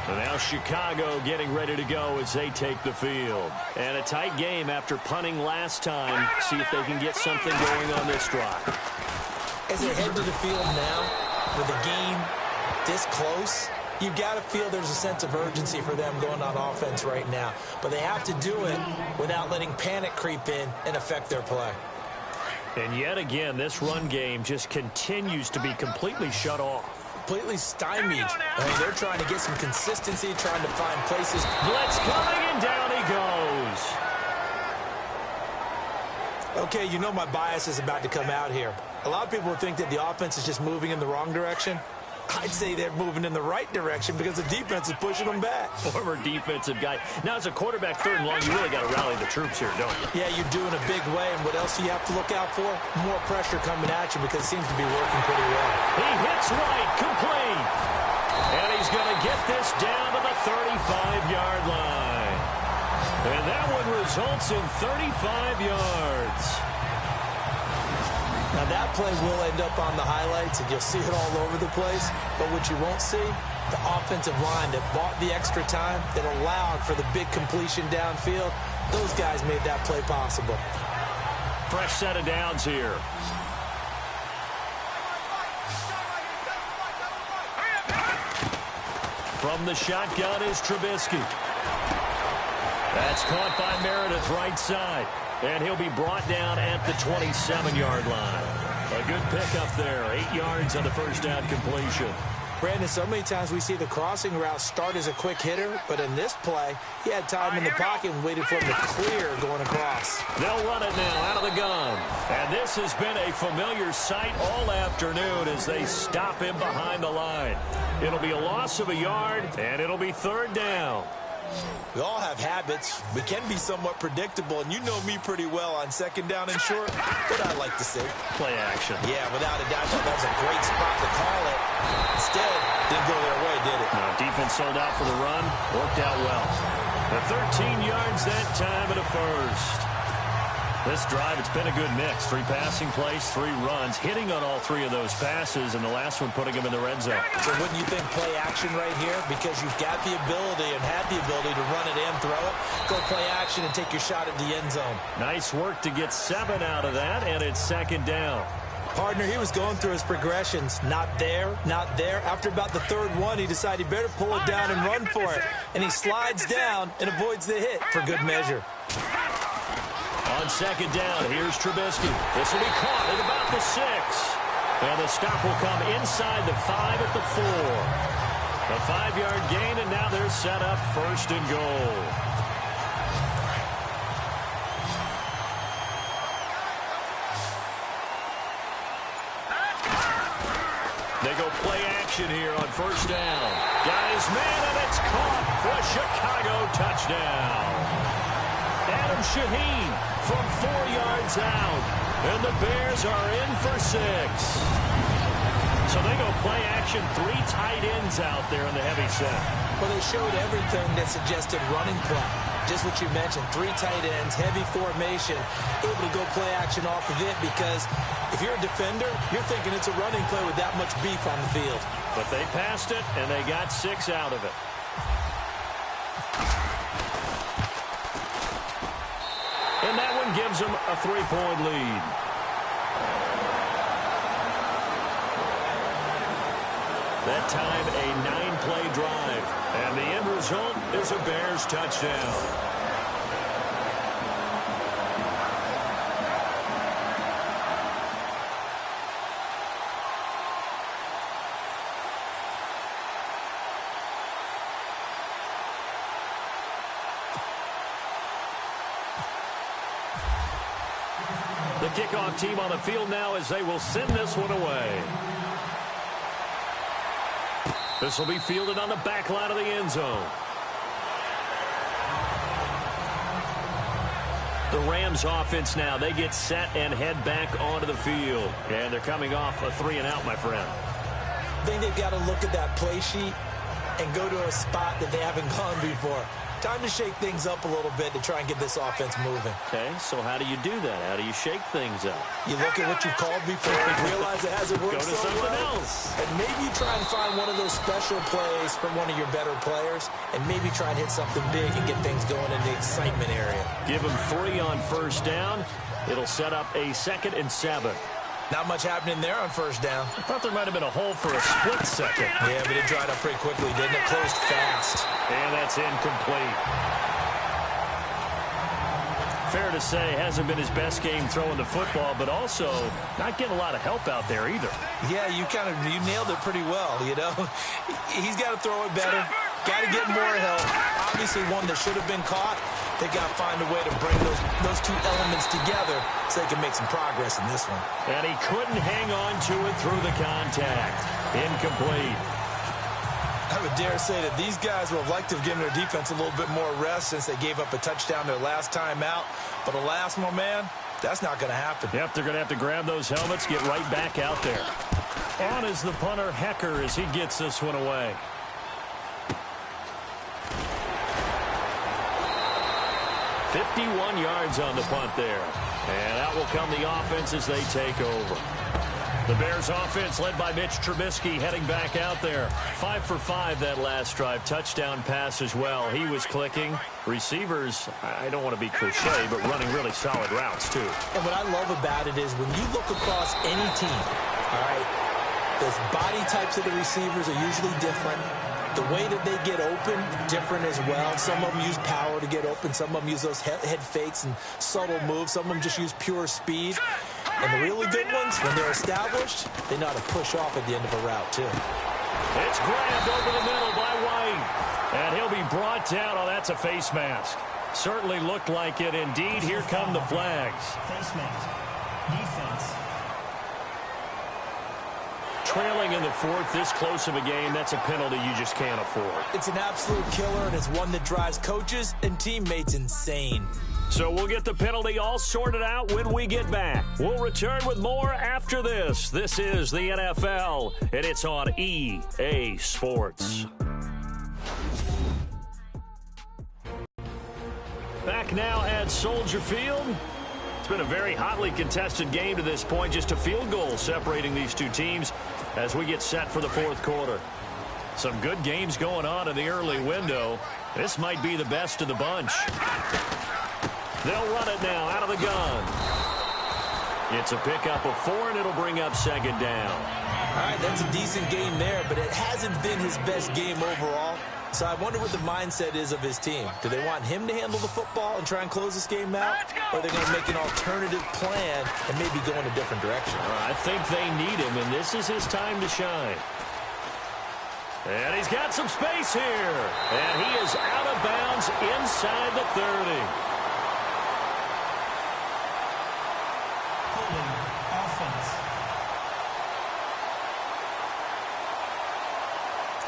And now Chicago getting ready to go as they take the field. And a tight game after punting last time. See if they can get something going on this drive. As they head to the field now, with the game this close, you've got to feel there's a sense of urgency for them going on offense right now. But they have to do it without letting panic creep in and affect their play. And yet again, this run game just continues to be completely shut off. Completely stymied. I mean, they're trying to get some consistency, trying to find places. Blitz coming, and down he goes. Okay, you know my bias is about to come out here. A lot of people think that the offense is just moving in the wrong direction. I'd say they're moving in the right direction because the defense is pushing them back. Former defensive guy. Now, as a quarterback 3rd and long, you really got to rally the troops here, don't you? Yeah, you're doing a big way, and what else do you have to look out for? More pressure coming at you because it seems to be working pretty well. He hits White, complete. And he's going to get this down to the 35-yard line. And that one results in 35 yards. Now, that play will end up on the highlights, and you'll see it all over the place. But what you won't see, the offensive line that bought the extra time, that allowed for the big completion downfield, those guys made that play possible. Fresh set of downs here. From the shotgun is Trubisky. That's caught by Meredith right side. And he'll be brought down at the 27-yard line. A good pickup there. 8 yards on the first down completion. Brandon, so many times we see the crossing route start as a quick hitter, but in this play, he had time in the pocket and waited for him to clear going across. They'll run it now out of the gun. And this has been a familiar sight all afternoon as they stop him behind the line. It'll be a loss of a yard, and it'll be 3rd down. We all have habits. We can be somewhat predictable, and you know me pretty well on 2nd down and short. What I like to see. Play action. Yeah, without a doubt, that was a great spot to call it. Instead, didn't go their way, did it? No, defense sold out for the run. Worked out well. The 13 yards that time and a first. This drive, it's been a good mix. 3 passing plays, 3 runs, hitting on all 3 of those passes, and the last one putting him in the red zone. So wouldn't you think play action right here? Because you've got the ability and had the ability to run it and throw it. Go play action and take your shot at the end zone. Nice work to get 7 out of that, and it's 2nd down. Partner, he was going through his progressions. Not there, not there. After about the 3rd one, he decided he better pull it down and run for it. And he slides down and avoids the hit for good measure. On On second down, here's Trubisky. This will be caught at about the 6. And the stop will come inside the 5 at the 4. A 5-yard gain, and now they're set up 1st and goal. They go play action here on 1st down. Got his man, and it's caught for a Chicago touchdown. Adam Shaheen from 4 yards out. And the Bears are in for 6. So they go play action, 3 tight ends out there in the heavy set. Well, they showed everything that suggested running play. Just what you mentioned, 3 tight ends, heavy formation, able to go play action off of it because if you're a defender, you're thinking it's a running play with that much beef on the field. But they passed it, and they got 6 out of it. And that one gives them a 3-point lead. That time, a 9-play drive. And the end result is a Bears touchdown. The kickoff team on the field now as they will send this one away. This will be fielded on the back line of the end zone. The Rams offense now, they get set and head back onto the field. And they're coming off a 3-and-out, my friend. I think they've got to look at that play sheet and go to a spot that they haven't gone before. Time to shake things up a little bit to try and get this offense moving. Okay, so how do you do that? How do you shake things up? You look at what you've called before and realize it hasn't worked so well. something else. And maybe try and find one of those special plays from one of your better players and maybe try and hit something big and get things going in the excitement area. Give them 3 on 1st down. It'll set up a 2nd and 7. Not much happening there on 1st down. I thought there might have been a hole for a split second. Yeah, but it dried up pretty quickly, didn't it? Closed fast. And that's incomplete. Fair to say, hasn't been his best game throwing the football, but also not getting a lot of help out there either. Yeah, you nailed it pretty well, you know. He's got to throw it better. Got to get more help. Obviously one that should have been caught. They got to find a way to bring those 2 elements together so they can make some progress in this one. And he couldn't hang on to it through the contact. Incomplete. I would dare say that these guys would have liked to have given their defense a little bit more rest since they gave up a touchdown their last time out. But alas, my man, that's not going to happen. Yep, they're going to have to grab those helmets, get right back out there. On is the punter, Hecker, as he gets this one away. "51 yards on the punt there. And out will come the offense as they take over. The Bears offense led by Mitch Trubisky heading back out there. 5 for 5 that last drive. Touchdown pass as well. He was clicking. Receivers, I don't want to be cliche, but running really solid routes too. And what I love about it is when you look across any team, all right, the body types of the receivers are usually different. The way that they get open, different as well. Some of them use power to get open. Some of them use those head fakes and subtle moves. Some of them just use pure speed. And the really good ones, when they're established, they know how to push off at the end of a route, too. It's grabbed over the middle by White. And he'll be brought down. Oh, that's a face mask. Certainly looked like it. Indeed, here come the flags. Face mask. Defense. Trailing in the 4th, this close of a game, that's a penalty you just can't afford. It's an absolute killer, and it's one that drives coaches and teammates insane. So we'll get the penalty all sorted out when we get back. We'll return with more after this. This is the NFL, and it's on EA Sports. Back now at Soldier Field. It's been a very hotly contested game to this point. Just a field goal separating these two teams as we get set for the 4th quarter. Some good games going on in the early window. This might be the best of the bunch. They'll run it now out of the gun. It's a pickup of 4, and it'll bring up 2nd down. All right, that's a decent game there, but it hasn't been his best game overall. So I wonder what the mindset is of his team. Do they want him to handle the football and try and close this game out? Or are they going to make an alternative plan and maybe go in a different direction? I think they need him, and this is his time to shine. And he's got some space here. And he is out of bounds inside the 30. Holding offense.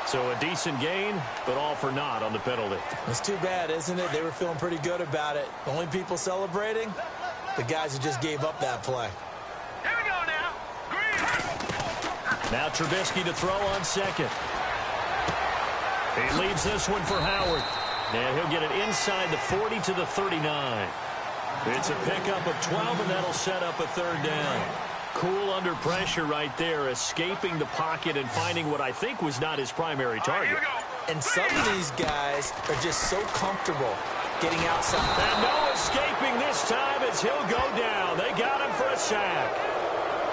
So a decent gain, but all for naught on the penalty. It's too bad, isn't it? They were feeling pretty good about it. The only people celebrating, the guys who just gave up that play. Here we go now. Green. Now Trubisky to throw on second. He leaves this one for Howard. And he'll get it inside the 40 to the 39. It's a pickup of 12, and that'll set up a third down. Cool under pressure right there, escaping the pocket and finding what I think was not his primary target. And some of these guys are just so comfortable getting outside. And no escaping this time as he'll go down. They got him for a sack.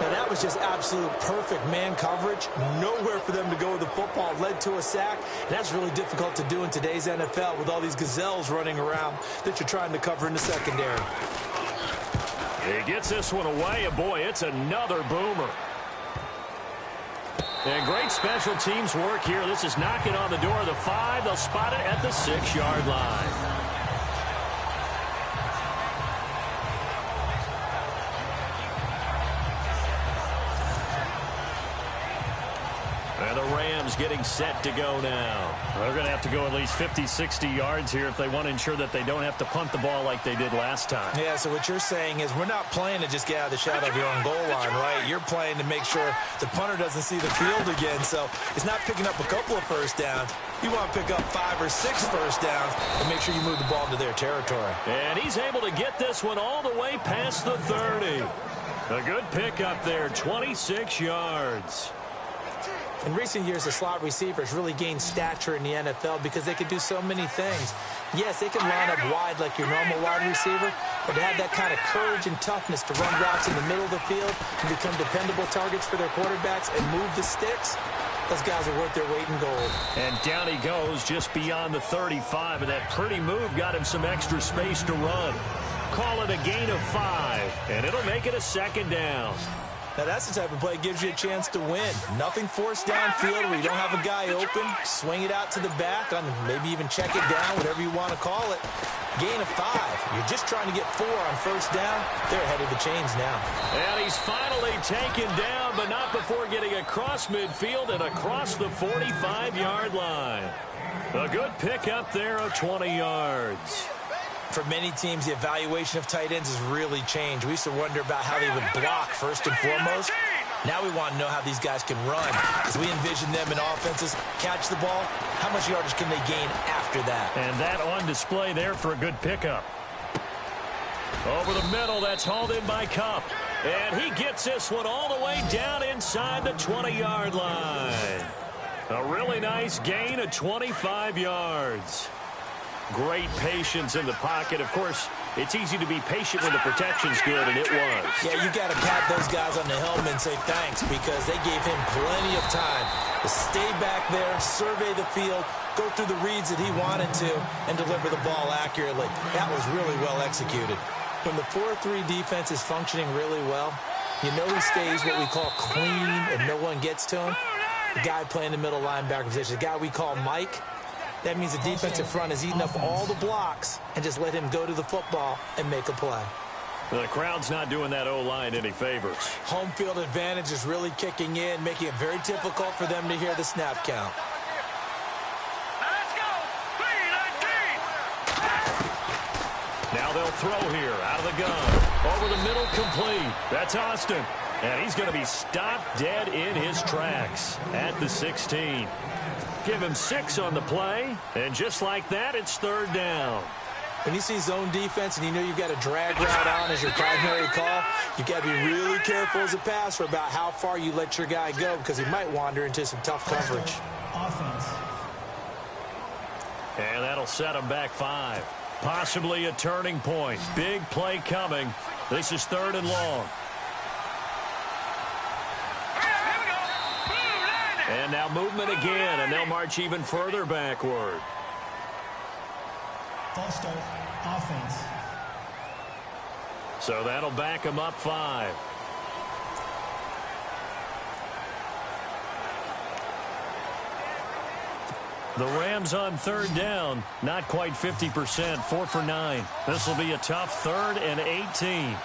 Now, that was just absolute perfect man coverage. Nowhere for them to go with the football. Led to a sack. And that's really difficult to do in today's NFL with all these gazelles running around that you're trying to cover in the secondary. He gets this one away, and boy, it's another boomer. And great special teams work here. This is knocking on the door of the 5. They'll spot it at the 6-yard line. And the Rams getting set to go now. They're going to have to go at least 50, 60 yards here if they want to ensure that they don't have to punt the ball like they did last time. Yeah, so what you're saying is we're not playing to just get out of the shadow of your own goal line, right? You're playing to make sure the punter doesn't see the field again. So it's not picking up a couple of first downs. You want to pick up 5 or 6 first downs and make sure you move the ball into their territory. And he's able to get this one all the way past the 30. A good pickup there, 26 yards. In recent years, the slot receivers really gained stature in the NFL because they can do so many things. Yes, they can line up wide like your normal wide receiver, but to have that kind of courage and toughness to run routes in the middle of the field and become dependable targets for their quarterbacks and move the sticks, those guys are worth their weight in gold. And down he goes just beyond the 35, and that pretty move got him some extra space to run. Call it a gain of 5, and it'll make it a second down. Now, that's the type of play that gives you a chance to win. Nothing forced downfield where you don't have a guy open. Swing it out to the back, maybe even check it down, whatever you want to call it. Gain of 5. You're just trying to get 4 on first down. They're ahead of the chains now. And he's finally taken down, but not before getting across midfield and across the 45-yard line. A good pickup there of 20 yards. For many teams, the evaluation of tight ends has really changed. We used to wonder about how they would block first and foremost. Now we want to know how these guys can run. As we envision them in offenses, catch the ball, how much yardage can they gain after that? And that on display there for a good pickup. Over the middle, that's hauled in by Kupp. And he gets this one all the way down inside the 20-yard line. A really nice gain of 25 yards. Great patience in the pocket. Of course, it's easy to be patient when the protection's good, and it was. Yeah, you got to pat those guys on the helmet and say thanks because they gave him plenty of time to stay back there, survey the field, go through the reads that he wanted to, and deliver the ball accurately. That was really well executed. When the 4-3 defense is functioning really well, you know he stays what we call clean and no one gets to him. The guy playing the middle linebacker position, the guy we call Mike. That means the defensive front has eaten up all the blocks and just let him go to the football and make a play. The crowd's not doing that O-line any favors. Home field advantage is really kicking in, making it very difficult for them to hear the snap count. Let's go. 3-19. Now they'll throw here out of the gun. Over the middle, complete. That's Austin. And he's going to be stopped dead in his tracks at the 16. Give him 6 on the play, and just like that, it's third down. When you see zone defense and you know you've got a drag route on as your primary call, you've got to be really careful as a passer about how far you let your guy go because he might wander into some tough coverage. Offense. And that'll set him back 5. Possibly a turning point. Big play coming. This is 3rd and long. And now movement again, and they'll march even further backward. False start. Offense. So that'll back them up 5. The Rams on 3rd down, not quite 50%, 4 for 9. This will be a tough 3rd and 18.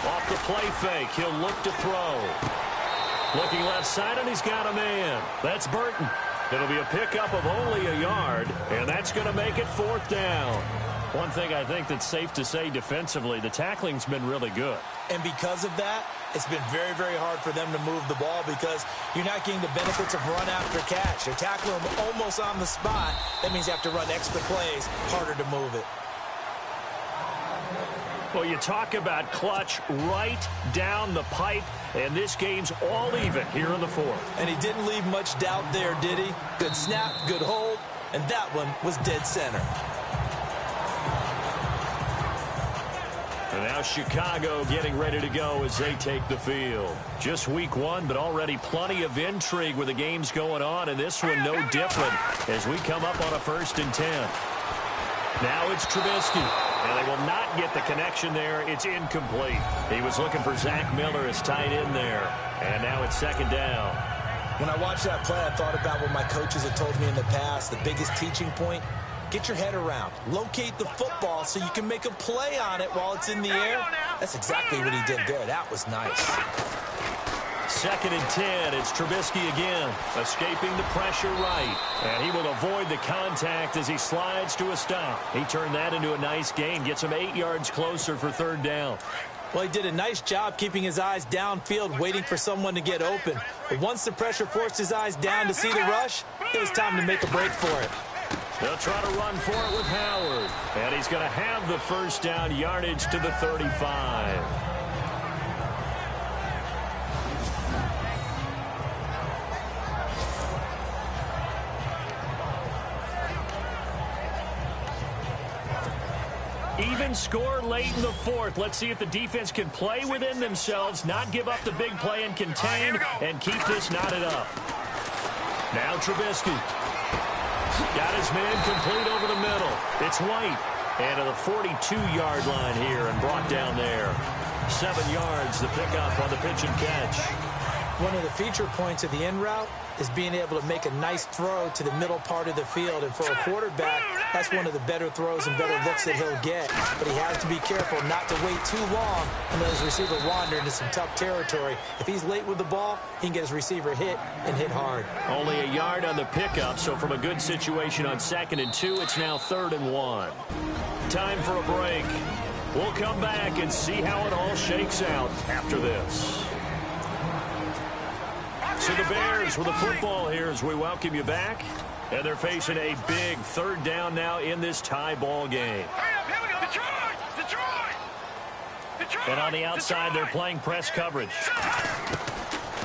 Off the play fake, he'll look to throw. Looking left side, and he's got a man. That's Burton. It'll be a pickup of only a yard, and that's going to make it 4th down. One thing I think that's safe to say defensively, the tackling's been really good. And because of that, it's been very, very hard for them to move the ball because you're not getting the benefits of run after catch. You're tackling them almost on the spot. That means you have to run extra plays, harder to move it. Well, you talk about clutch right down the pipe, and this game's all even here in the 4th. And he didn't leave much doubt there, did he? Good snap, good hold, and that one was dead center. And now Chicago getting ready to go as they take the field. Just week 1, but already plenty of intrigue with the games going on, and this one no different as we come up on a 1st and 10. Now it's Trubisky, and they will not get the connection there. It's incomplete. He was looking for Zach Miller as tight end there, and now it's 2nd down. When I watched that play, I thought about what my coaches had told me in the past. The biggest teaching point, get your head around. Locate the football so you can make a play on it while it's in the air. That's exactly what he did there. That was nice. 2nd and 10. It's Trubisky again, escaping the pressure right. And he will avoid the contact as he slides to a stop. He turned that into a nice gain. Gets him 8 yards closer for 3rd down. Well, he did a nice job keeping his eyes downfield, waiting for someone to get open. But once the pressure forced his eyes down to see the rush, it was time to make a break for it. They'll try to run for it with Howard. And he's going to have the 1st down, yardage to the 35. Even score late in the 4th. Let's see if the defense can play within themselves, not give up the big play and contain, and keep this knotted up. Now Trubisky. Got his man complete over the middle. It's White. And to the 42-yard line here and brought down there. 7 yards, the pickup on the pitch and catch. One of the feature points of the in route is being able to make a nice throw to the middle part of the field. And for a quarterback, that's one of the better throws and better looks that he'll get. But he has to be careful not to wait too long and let his receiver wander into some tough territory. If he's late with the ball, he can get his receiver hit and hit hard. Only a yard on the pickup, so from a good situation on 2nd and 2, it's now 3rd and 1. Time for a break. We'll come back and see how it all shakes out after this. So the Bears with the football here as we welcome you back. And they're facing a big 3rd down now in this tie ball game. And on the outside, they're playing press coverage.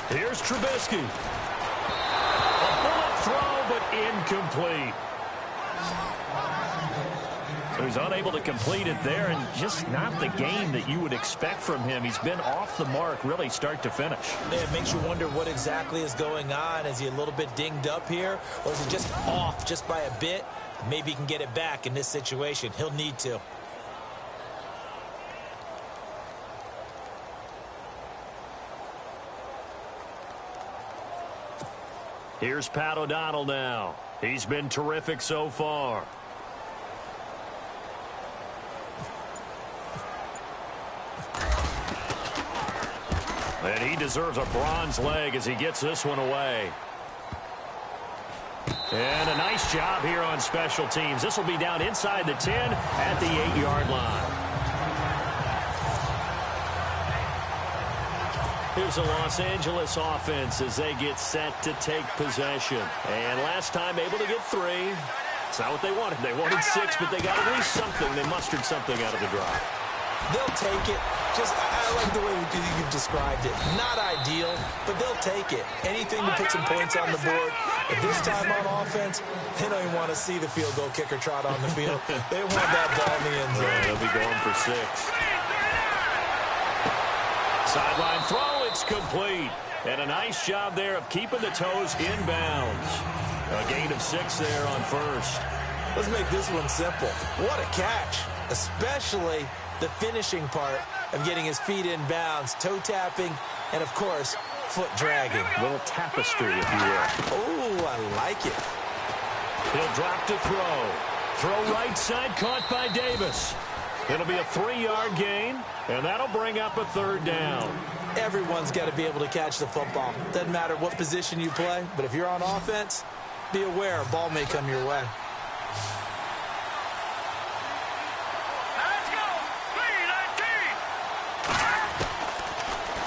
Here's Trubisky. A bullet throw, but incomplete. So he's unable to complete it there, and just not the game that you would expect from him. He's been off the mark, really, start to finish. Yeah, it makes you wonder what exactly is going on. Is he a little bit dinged up here, or is he just off just by a bit? Maybe he can get it back in this situation. He'll need to. Here's Pat O'Donnell now. He's been terrific so far. And he deserves a bronze leg as he gets this one away. And a nice job here on special teams. This will be down inside the 10 at the 8-yard line. Here's the Los Angeles offense as they get set to take possession. And last time able to get 3. It's not what they wanted. They wanted 6, but they got at least something. They mustered something out of the drive. They'll take it. I like the way you've described it. Not ideal, but they'll take it. Anything to put some points on the board. But this time on offense, they don't even want to see the field goal kicker trot on the field. They want that ball in the end zone. Yeah, they'll be going for 6. Sideline throw, it's complete. And a nice job there of keeping the toes inbounds. A gain of 6 there on first. Let's make this one simple. What a catch, especially the finishing part of getting his feet in bounds, toe tapping, and, of course, foot dragging. A little tapestry, if you will. Oh, I like it. He'll drop to throw. Throw right side, caught by Davis. It'll be a 3-yard gain, and that'll bring up a 3rd down. Everyone's got to be able to catch the football. Doesn't matter what position you play, but if you're on offense, be aware a ball may come your way. Let's go.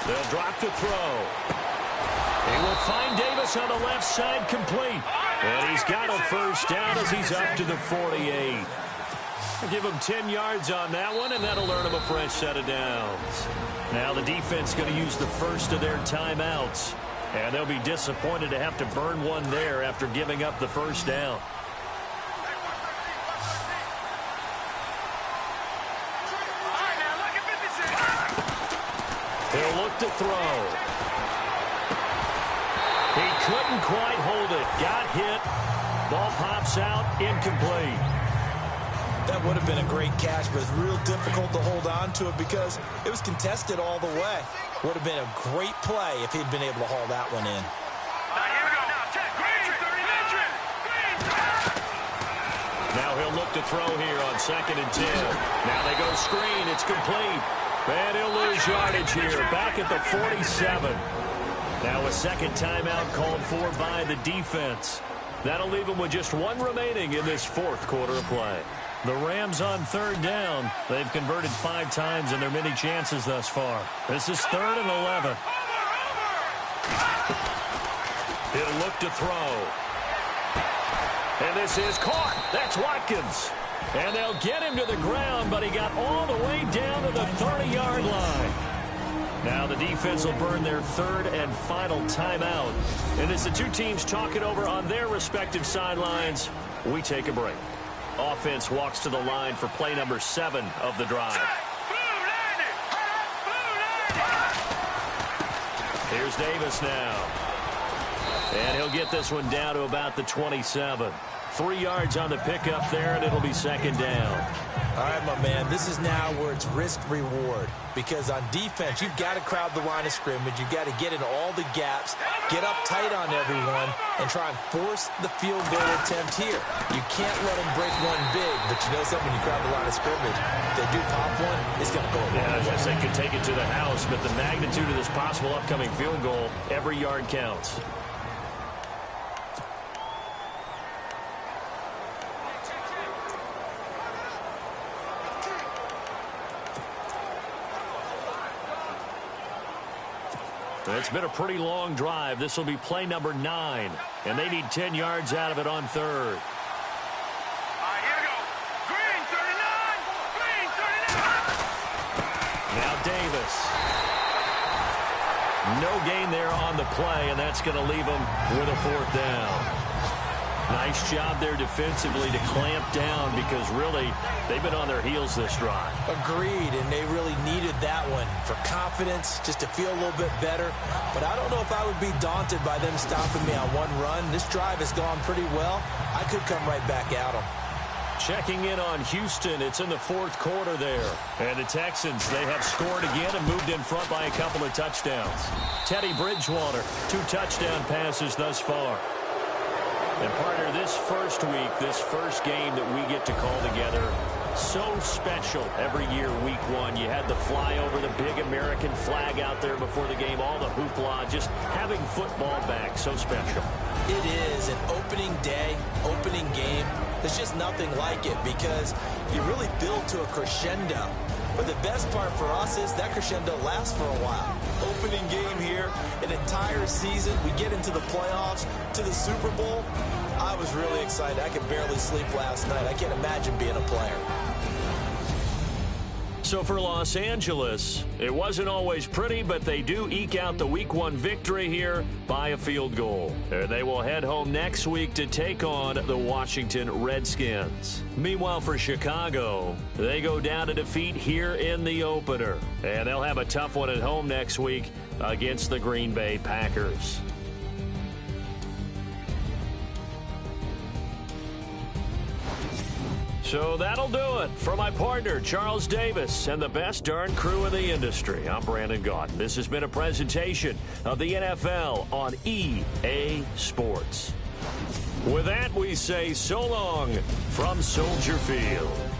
3-19. They'll drop to throw. He will find Davis on the left side, complete. And he's got a 1st down as he's up to the 48. Give him 10 yards on that one, and that'll earn him a fresh set of downs. Now the defense going to use the first of their timeouts. And they'll be disappointed to have to burn one there after giving up the 1st down. All right, now look at 56. He'll look to throw. He couldn't quite hold it. Got hit. Ball pops out. Incomplete. That would have been a great catch, but it's real difficult to hold on to it because it was contested all the way. Would have been a great play if he'd been able to haul that one in. Now here we go. Now check. Green 30. Now he'll look to throw here on 2nd and 10. Now they go screen. It's complete. And he'll lose yardage here. Back at the 47. Now a 2nd timeout called for by the defense. That'll leave them with just 1 remaining in this 4th quarter of play. The Rams on 3rd down. They've converted 5 times in their many chances thus far. This is 3rd and 11. He'll look to throw. And this is caught. That's Watkins. And they'll get him to the ground, but he got all the way down to the 30-yard line. Now the defense will burn their 3rd and final timeout. And as the two teams talk it over on their respective sidelines, we take a break. Offense walks to the line for play number 7 of the drive. Here's Davis now. And he'll get this one down to about the 27. 3 yards on the pickup there, and it'll be 2nd down. All right, my man, this is now where it's risk-reward. Because on defense, you've got to crowd the line of scrimmage. You've got to get in all the gaps, get up tight on everyone, and try and force the field goal attempt here. You can't let them break one big, but you know something, when you crowd the line of scrimmage, if they do pop one, it's going to go a long way. Yeah, I guess they could take it to the house, but the magnitude of this possible upcoming field goal, every yard counts. It's been a pretty long drive. This will be play number 9, and they need 10 yards out of it on 3rd. All right, here we go. Green 39. Now Davis. No gain there on the play, and that's going to leave them with a 4th down. Nice job there defensively to clamp down because really they've been on their heels this drive. Agreed, and they really needed that one for confidence, just to feel a little bit better. But I don't know if I would be daunted by them stopping me on one run. This drive has gone pretty well. I could come right back at them. Checking in on Houston, it's in the 4th quarter there. And the Texans, they have scored again and moved in front by a couple of touchdowns. Teddy Bridgewater, 2 touchdown passes thus far. And partner, this first week, this first game that we get to call together, so special every year, week 1. You had the flyover, the big American flag out there before the game, all the hoopla, just having football back, so special. It is an opening day, opening game. There's just nothing like it because you really build to a crescendo. But the best part for us is that crescendo lasts for a while. Opening game here, an entire season. We get into the playoffs, to the Super Bowl. I was really excited. I could barely sleep last night. I can't imagine being a player. So for Los Angeles, it wasn't always pretty, but they do eke out the Week 1 victory here by a field goal. And they will head home next week to take on the Washington Redskins. Meanwhile, for Chicago, they go down to defeat here in the opener. And they'll have a tough one at home next week against the Green Bay Packers. So that'll do it. For my partner, Charles Davis, and the best darn crew in the industry, I'm Brandon Gaudin. This has been a presentation of the NFL on EA Sports. With that, we say so long from Soldier Field.